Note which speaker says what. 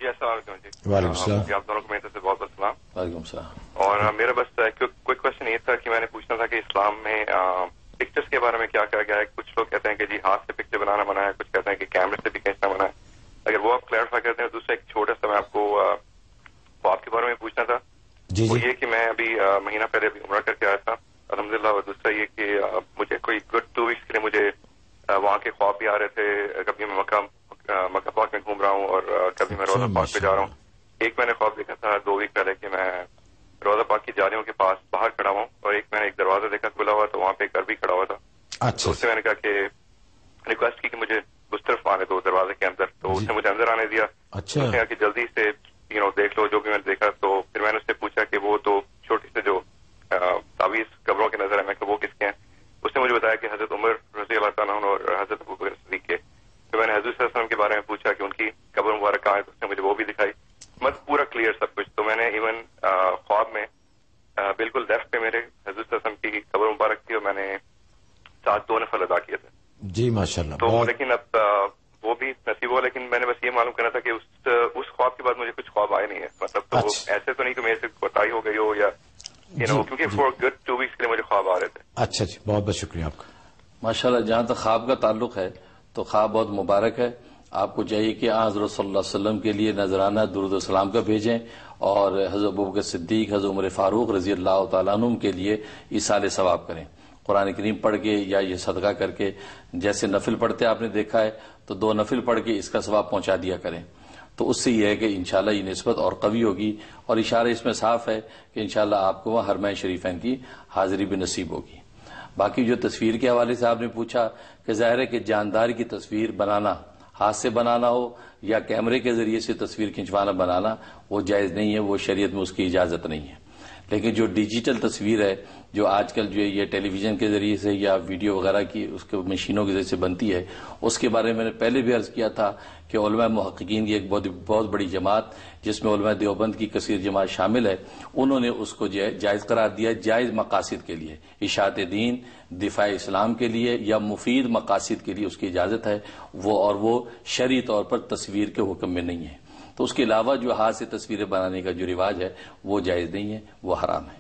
Speaker 1: جی السلام علیکم جی.
Speaker 2: وعلیکم السلام.
Speaker 1: آپ دونوں کو میرے سے بہت بہت سلام.
Speaker 3: وعلیکم السلام.
Speaker 1: اور میرا بس کوئی کوشچن یہ تھا کہ میں نے پوچھنا تھا کہ اسلام میں پکچرز کے بارے میں کیا کہا گیا ہے. کچھ لوگ کہتے ہیں کہ جی ہاتھ سے پکچر بنانا منع ہے, کچھ کہتے ہیں کہ کیمرے سے بھی کھینچنا منع ہے. اگر وہ آپ کلیئرفائی کرتے ہیں. دوسرا ایک چھوٹا سا میں آپ کو خواب کے بارے میں پوچھنا تھا. وہ یہ کہ میں ابھی مہینہ پہلے ابھی عمرہ کر کے آیا تھا الحمدللہ. اور دوسرا یہ کہ مجھے کوئی گڈ 2 ویکس کے لیے مجھے وہاں کے خواب بھی آ رہے تھے. کبھی میں مکہ پاک میں گھوم رہا ہوں اور کبھی میں روزہ پاک پہ جا رہا ہوں. ایک میں نے خواب دیکھا تھا 2 ویک پہلے کہ میں روزہ پاک کی جالیوں کے پاس باہر کھڑا ہوں, اور ایک میں نے ایک دروازہ دیکھا کھلا ہوا, تو وہاں پہ ایک عربی کھڑا ہوا تھا. تو اس سے میں نے کہا کہ ریکویسٹ کی کہ مجھے اس طرف آنے دو دروازے کے اندر. تو اس نے مجھے اندر آنے دیا. اس نے کہا کہ جلدی سے دیکھ لو جو بھی میں نے دیکھا. تو پھر میں نے اس سے پوچھا کہ وہ تو چھوٹی سے جو تعویذ قبروں کے نظر ہے, میں کہ وہ کس کے ہیں. اس نے مجھے بتایا کہ حضرت عمر رضی اللہ تعالیٰ عنہ اور حضرت ابوبکر صدیق کے. تو میں نے حضور صلی اللہ علیہ وسلم کے بارے میں پوچھا کہ ان کی قبر مبارک کہاں ہے, تو اس نے مجھے وہ بھی دکھائی. مت پورا کلیئر سب کچھ. تو میں نے ایون خواب میں بالکل لیفٹ پہ میرے حضور صلی اللہ علیہ وسلم کی قبر مبارک تھی, اور میں نے 2 نفل ادا کیے تھے.
Speaker 2: جی ماشاءاللہ.
Speaker 1: تو لیکن اب وہ بھی نصیب ہوا. لیکن میں نے بس یہ معلوم کرنا تھا کہ اس خواب کے بعد مجھے کچھ خواب آئے نہیں ہے. مطلب تو ایسے تو نہیں کہ میرے سے کوتاہی ہو گئی ہو یا کیونکہ فور گڈ 2 ویکس کے لیے مجھے خواب آ رہے تھے.
Speaker 2: اچھا جی, بہت بہت شکریہ آپ کا.
Speaker 3: ماشاءاللہ. جہاں تک خواب کا تعلق ہے تو خواب بہت مبارک ہے. آپ کو چاہیے کہ حضرت صلی اللہ علیہ وسلم کے لیے نذرانہ درود و سلام کا بھیجیں, اور حضرت ابوبکر صدیق, حضرت عمر فاروق رضی اللہ تعالیٰ عنہ کے لیے ایصال ثواب کریں. قرآن کریم پڑھ کے یا یہ صدقہ کر کے, جیسے نفل پڑھتے آپ نے دیکھا ہے, تو 2 نفل پڑھ کے اس کا ثواب پہنچا دیا کریں. تو اس سے یہ ہے کہ انشاءاللہ یہ نسبت اور قوی ہوگی, اور اشارہ اس میں صاف ہے کہ انشاءاللہ آپ کو وہاں حرمین شریفین کی حاضری بھی نصیب ہوگی. باقی جو تصویر کے حوالے سے آپ نے پوچھا کہ ظاہر ہے کہ جاندار کی تصویر بنانا, ہاتھ سے بنانا ہو یا کیمرے کے ذریعے سے تصویر کھنچوانا بنانا, وہ جائز نہیں ہے, وہ شریعت میں اس کی اجازت نہیں ہے. لیکن جو ڈیجیٹل تصویر ہے, جو آج کل جو یہ ٹیلی ویژن کے ذریعے سے یا ویڈیو وغیرہ کی اس کے مشینوں کے ذریعے سے بنتی ہے, اس کے بارے میں نے پہلے بھی عرض کیا تھا کہ علماء محققین کی ایک بہت بڑی جماعت, جس میں علماء دیوبند کی کثیر جماعت شامل ہے, انہوں نے اس کو جائز قرار دیا. جائز مقاصد کے لیے, اشاعت دین, دفاع اسلام کے لیے یا مفید مقاصد کے لیے اس کی اجازت ہے, اور وہ شرعی طور پر تصویر کے حکم میں نہیں ہے. تو اس کے علاوہ جو ہاتھ سے تصویریں بنانے کا جو رواج ہے وہ جائز نہیں ہے, وہ حرام ہے.